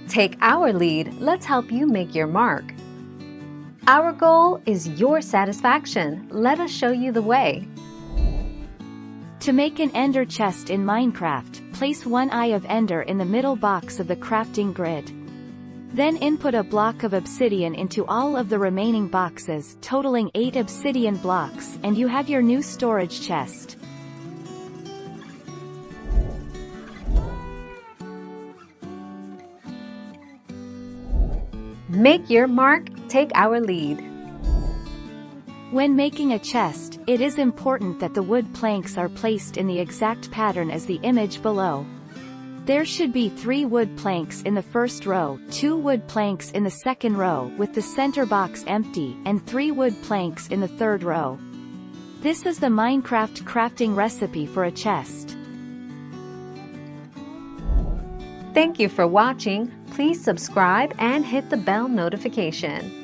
Take our lead, let's help you make your mark. Our goal is your satisfaction. Let us show you the way. To make an ender chest in Minecraft, place one eye of ender in the middle box of the crafting grid. Then input a block of obsidian into all of the remaining boxes, totaling 8 obsidian blocks, and you have your new storage chest. Make your mark, take our lead. When making a chest, it is important that the wood planks are placed in the exact pattern as the image below. There should be 3 wood planks in the first row, 2 wood planks in the second row with the center box empty, and 3 wood planks in the third row. This is the Minecraft crafting recipe for a chest. Thank you for watching. Please subscribe and hit the bell notification.